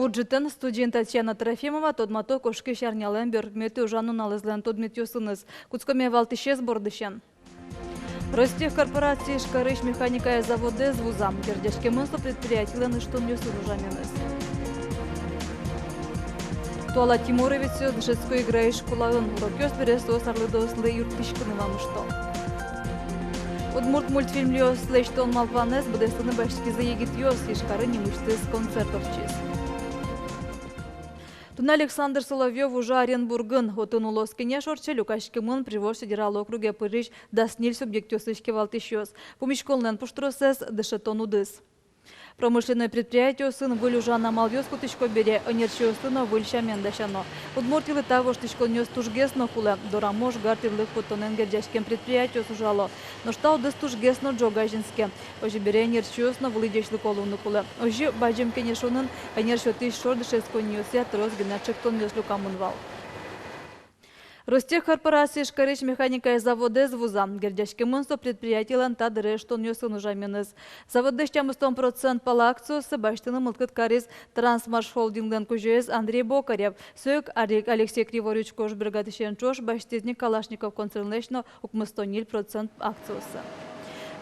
Урджитен студент Татьяна Трофимова тодмато кошки шарнялен бергмети жанун алызлен тодметюсыныз. Куцкоме валтишез бордышен. Ростех корпорации шкарыш механика заводы з вузам. Гердешке мынсло предприятийлен иштон юсуружаменыз. Туала Тимуровицу дышецкой играешь кулаын. Урокёс бересо сарлыдослы юртишканы вамышто. Удмурт мультфильм льёс слэштон малпанес бдестыны башкизы егит ёс ишкары немыштыз концертовчиз. Тун Александр Соловьев уже Оренбургын. Отын улоскине шорче Люкашкимын Приволжск федерал округе Пырыш дасниль субъектёсышке валтишёс. Помешколнен пуштросес дышетон удыс. Промышленное предприятие сын вылюжана малвёс кутышко бере, энерчио сына выльщамен дашано. Удмуртилы того, что тишко нёс тужгесно хуле, дорамош гартирлых потонен гердяшкем предприятие сужало. Но что удыс тужгесно джогажинске. Ожи бере энерчиосно вылидешлы колуну хуле. Ожи баджем кенешонын энерчио тыш шордышеско нёсе трос геначек тон нёслю камунвал. Ростех корпорации шкарыш механика заводы з вузам. Гердяшке мынсо предприятийлен тадыры штон ёсын ужаменыз. Заводы штямыстон процент пала акциясы баштыны мылткыт кариз Трансмарш холдингден кужуез Андрей Бокарев. Сөйк Алексей Криворич кош бригадышен чош баштизник Калашников концернлешно укмыстон 0% акциясы.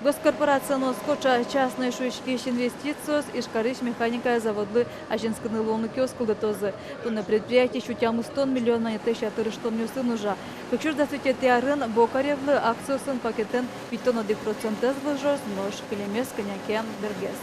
Госкорпорация Носкоча частные шуйшки инвестициос и шкарыш механика заводы Ажинскны лону кёскулды тозы. Туна предприятие шутям 100 миллиона нетеща тырыштон нюсы нужа. Как чуж дасвете теарын Бокаревлы акциясын пакетен 5% звыжос нож келемес коньяке бергес.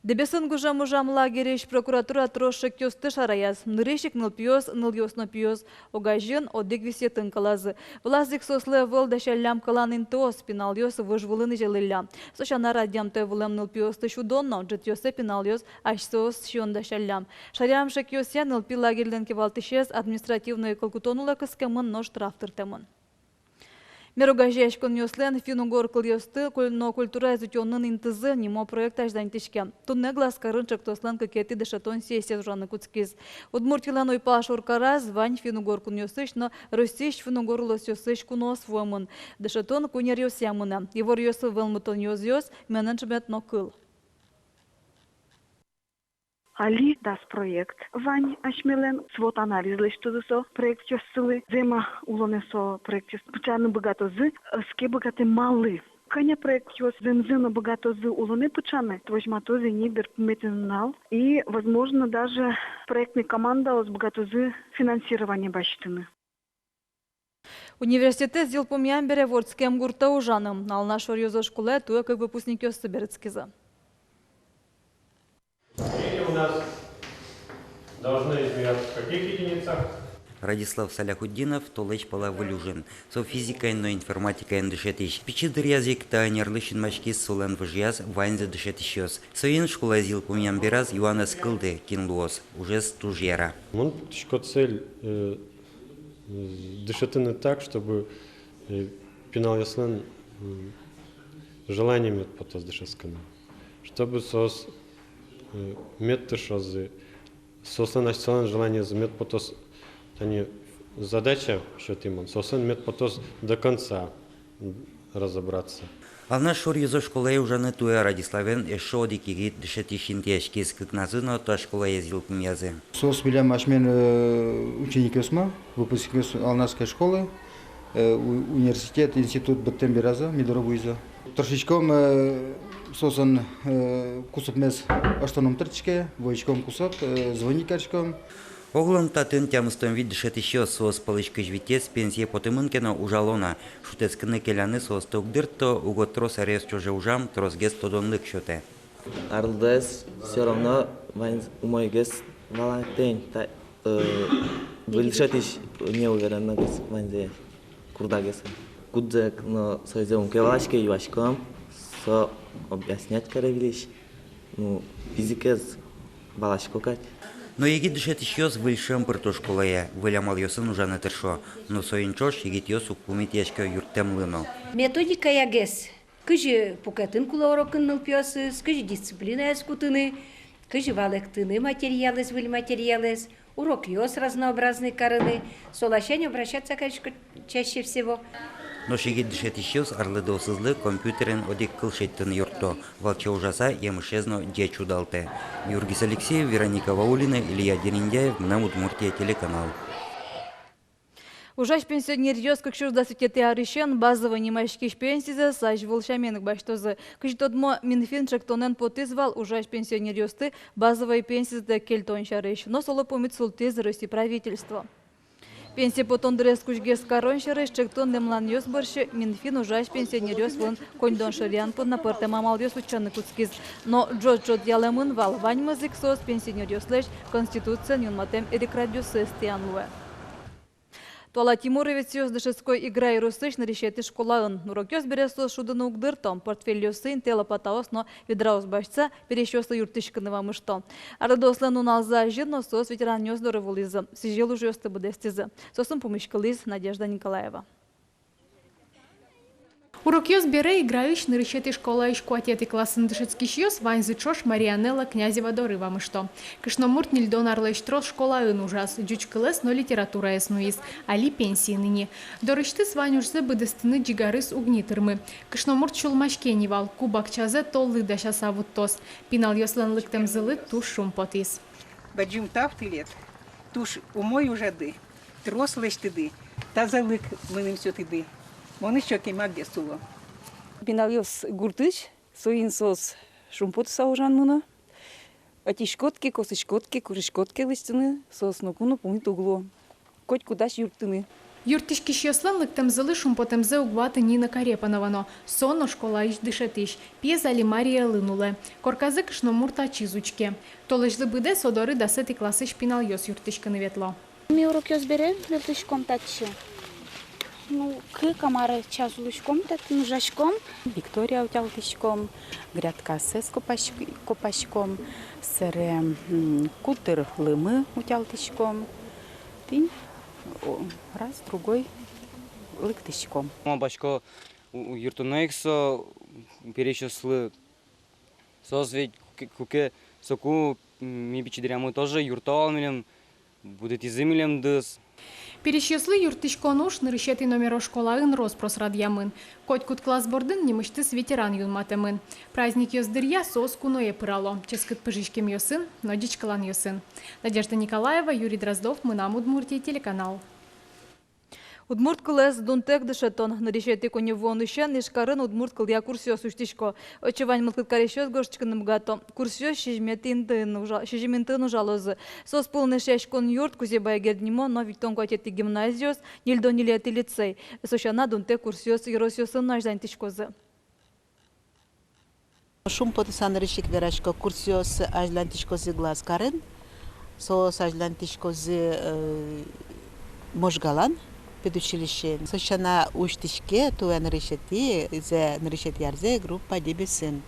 Дебесын гужам лагереш прокуратура трошек кёсты шараяз. Нырышек нылпиоз, ныльёсно пиоз. Огажын одек висетін калазы. Влазик сослы выл дашалям калан интоз пиналёс выжвылыны желылля. Сошана радям той вылем нылпиоз тышудонно, джетёсе пиналёс ашсоз шион дашалям. Шарям шек ёсия нылпи лагерлен кевалтышез административную колкутонула кыскемын но штрафтыртемын. Меругажеш конёслен финугор кыльёсты, но культура изучённын интызы нимо проекта ждантишке. Тунне глаз карынчык тослан кекети дешатон сессия жаны куцкиз. Удмуртилан ойпаш оркараз вань финугор кунёсыш, но росиш финугор лосёсыш кунос вомын. Дешатон кунер ёсямына. Его ёсы вэлмытон ёз менеджмент но кыл. Али дас проект. Вань ашмелен свод анализ лештудусо проект чёссылы. Зема улонесо проект пучаны богатозы, ске богаты малы. Коня проект чёс земзына богатозы улоны пучаны, твожматозы не берпметинал. И, возможно, даже проектная команда с богатозы финансирование баштыны. Университет зил помямбере вордскем гурта ужаным. Нал нашор ёзо школе туя как выпускник ёссы берецкиза. У нас должны измеряться в каких единицах? Радислав Саляхуддинов, Толыч Пала Валюжин. Со физикой, но информатикой дышетиш. Пичидыр язык та нерлышин мачки солен выжияз вайнзе дышетишёс. Соин школа зил помян бераз Юана Скылды кинлуос. Уже стужера. Мон тишко цель дышетыны так, чтобы пинал яслен желаниями потос дышесканы. Чтобы сос медтышазы сосан ашсалан желание за медпотос они задача что тимон сосан медпотос до конца разобраться. А наш шор юзо школе уже не туя Радиславен эшо дикигит дышетишин тяжкий скыкназыно то школа ездил кумязы. Сос билем ашмен ученик осма выпускник алнарской школы университет институт Баттембераза Мидоровуиза. Трошечком сосан кусып мез аштаном тырчке, воичком кусап, звоникачком. Оглом татын тямыстон вид дышет еще сос палычкы жвитец пенсия потымынкена ужалона. Шутескыны келяны сос тогдырто угод трос арес чуже ужам трос гес тодонлык шоте. Арлдес все равно умой гес валантень. Выльшетиш не уверенно гес ванзе курда гес. Кудзек но сойзем кевачке юашком со объяснять каревилиш. Ну физикез балашкокать. Но егит дышет еще с выльшем пырто школая, вылямал ёсын ужаны тыршо, но соинчош егит ёс укумит яшка юртем лыно. Методика ягес. Кыжы пукатын кула урокын нылпёсыз, кыжы дисциплина эскутыны, кыжы валектыны материалыз, выль материалыз, урок ёс разнообразный карыны, солащань обращаться, конечно, чаще всего. но шигит дышетищес арлыдосызлы компьютерен одик кылшеттын юртто. Волча ужаса емышезно де чудалте. Юргис Алексеев, Вероника Ваулина, Илья Дериндяев, на Удмуртия телеканал. Ужаш пенсионер йос, как шуж дасвитеты аришен, базовый немайшкиш пенсизы, саж волшаменок баштозы. Кыштодмо Минфин шактонен потызвал ужаш пенсионер йосты, базовые пенсизы кельтон шарыш. Но соло помит султыз России правительство. Пенсия потон дрес кучгес корон шарыш, шактон демлан йос борщи, Минфин ужаш пенсионер йос вон коньдон шариан под напорте мамал йос ученый куцкиз. Но джот ялемын вал вань мазык сос пенсионер йос леш конституция нюнматем эрикрадиусы стианлуэ. Туала Тимуровец йос дышеской игра и русыш на решеты школаын. Урок йос бересос шудыны угдыртом, портфель йосын тела патаос, но ведраус башца перещосы юртышканыва мышто. Ардослен уналза жирно сос ветеран йос доровулизы. Сижел уже йосты будестизы. Сосын помышкалыз Надежда Николаева. Урок йос бере играющий на решеты школа и шкуатеты классын дышецкий йос ванзы чош Марианелла Князева дорыва мышто. Кышномурт нильдон арлэш трос школа ын ужас, джучкылэс, но литература эснуис, али пенсии ныне. Дорышты сванюшзы быдыстыны джигарыс угнитырмы. Кышномурт чулмашке невал, кубак чазе толлы даша савуттос. Пинал йослан лыктем зылы туш шум потис. Баджим тафтилет, туш умой уже ды, трос лэш тыды, тазалык мыным все тыды. Оны щеки магде суло. Пиналиос гуртыш, соин сос шумпот саужан муна. Ати шкотки, косы курышкотки листыны, сос нокуну пунит угло. Коть кудаш юртыны. Юртышки йослан лыктем зылы шумпотем зе угваты Нина Карепановано. Соно школа иш дышетыш. Пьезали Мария лынуле. Корказы кышномурта чизучке. Толыжлы быде содоры дасети классы шпинал йос юртышканы ветло. Ми урок йос берем, лютышком татче. Ну, к камара часулышком, так нужашком. Виктория утялтышком, грядка сес копашком, сере кутер лымы утялтышком. Тынь, раз, другой лыктышком. Башко юртунайксо перещеслы созведь куке соку ми бичидерямы тоже юртал милем будет изымилем дыс. Перещеслы юртышкон уж на решеты номера школа ын роспрос радьямын. Коть кут класс бордын немыштыс ветеран юнматымын. Праздник йоздырья сос куное пырало. Ческыт пыжишкем йосын, нодичкалан йосын. Надежда Николаева, Юрий Дроздов, Мынам Удмуртия, телеканал. Удмурт кылэс дунтек дышетон. На решеты коневон ищен, ишкарын удмурт кылья курсиос уштишко. Очевань мылкыт карещос горшчиканым гато. Курсиос шижиментын ужалозы. Сос полный шешкон юрт, кузебая герднимо, но виктон куатети гимназиос, нильдон нилети лицей. Сощана дунтек курсиос иросиосын наждань тишкозы. Шум потысан решик верашко курсиос ажлантишкозы глаз карын. Сос ажлантишкозы можгалан. Педучилище. Сощана уштишке, туя на решети, на решети ярзе группа дебесин.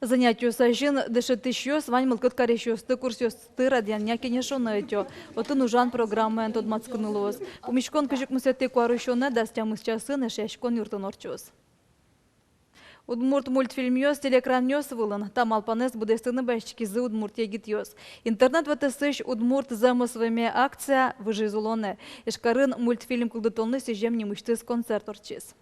Занятию сажин дышетыщос, вань мылкыт карещосты курсиосты радиан някене шонетё. Оты нужан программа антод мацкынылос. Умишкон кыжык мусеты куарышоне дастямыс часын эшешкон юртын орчос. Удмурт мультфильм йос, телекран йос вылын. Там алпанес будестыны бәшчики зы Удмурт егит йос. Интернет ватысыш Удмурт замыслыме акция выжизулоне. Ишкарын мультфильм кылдытолны сежем немыштыз концерт орчис.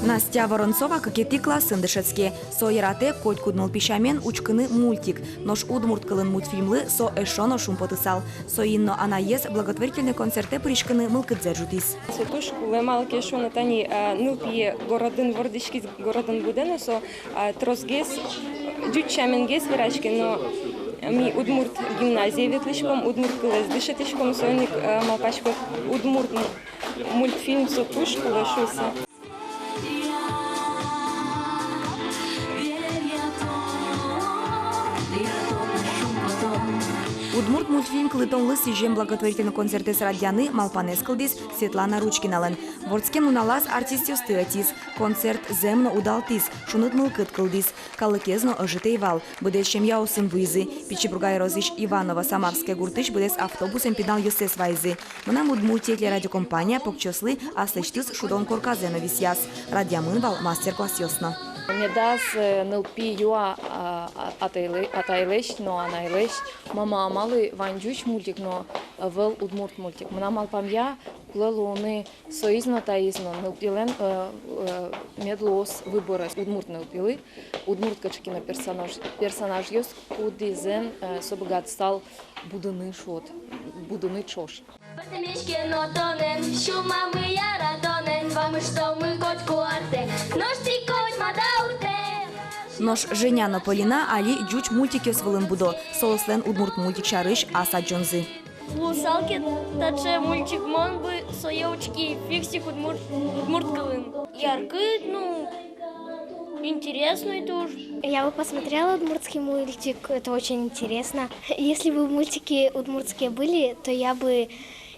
Настя Воронцова какети классын дышецке. Со ярате коть куднул пишамен учкыны мультик. Нож Удмурт кылын мультфильмлы со эшоно шумпотысал. Со инно анаес благотворительный концерте пришкыны мылкыдзе жутис. Сотуш лемалки эшоно тани нупие городын вордишки городын будено со тросгес дючаменгес верачки, но ми Удмурт гимназия ветлишком, Удмурт кылыз дышетишком, соник малпачко Удмурт мультфильм сотуш кылышуся. Удмурт мультфильм клытонлы сижем благотворительный концерты с радианы Малпанес кылдис Светлана Ручкиналын. Вордскем уналас артист ёстыатис. Концерт земно удалтис, шунут мылкыт кылдис. Калыкезно ожитей вал. Будес чем яусым вызы. Пичебругай розиш Иванова Самарская гуртыш будес автобусом педал ёсес вайзы. Мнам Удмуртия телерадиокомпания покчослы аслыштыс шудон корказено висяс. Радиамын вал мастер-класс ёсно. Медас нылпи юа атайлеш, но анайлеш. Мама амалы ванджуч мультик, но вел удмурт мультик. Мна малпамья кулелуны соизно таизно нылпилен медлос выбора удмурт нылпилы. Удмурт качкина персонаж ёс кудизен собогат стал будыны шот, будыны чош. Нож Женяна Полина али джуч мультики с будо. Соуслен удмурт мультик шарыш аса джонзы. Лусалки таче мультик мон бы соевочки фиксик удмурт калын. Яркий, интересный тоже. Я бы посмотрела удмуртский мультик, это очень интересно. Если бы мультики удмуртские были, то я бы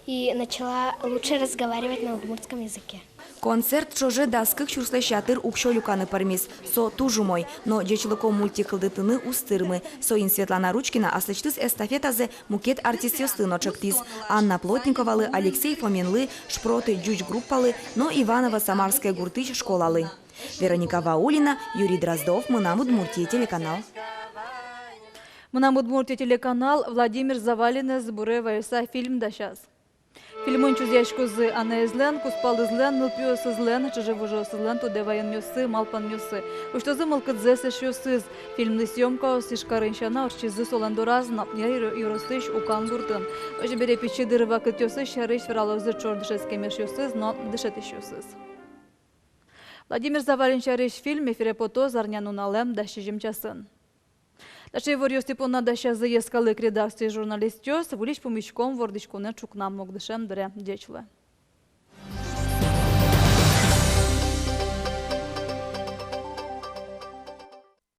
и начала лучше разговаривать на удмуртском языке. Концерт чоже даскык чурслащатыр укшо люканы пармис. Со тужу мой, но джечлыко мультик кылдытыны устырмы. Соин Светлана Ручкина аслычтыс эстафетазе мукет артист ёстыно чыктис. Анна Плотниковалы, Алексей Фоменлы, Шпроты джуч группалы, но Иванова Самарская гуртыч школалы. Вероника Ваулина, Юрий Дроздов, Мынам Удмуртия телеканал. Мынам Удмуртия телеканал, Владимир Завалин, Збурева Иса, фильм «Да сейчас». Фильмон чузяшку з анезлен, куспал излен, нылпио сызлен, чижевужо сызлен, туде воен мюсы, малпан мюсы. Ушто зымалкыт зесеш юсыз. Фильмны съемка сишкарыншана, орчизы соландуразна, юросыш укан гуртын. Ожи бере пичи дырыва кыт юсыз, шарыш вералозы чор дышескемеш юсыз, но дышетеш юсыз. Владимир Завалин шарыш фильм эфире пото зарняну налем дащи жемчасын. Даши ворьё Степана даща заескалы к редакции журналистёс, вулич помещком вордичконе чукнам мог дышем дре дечле.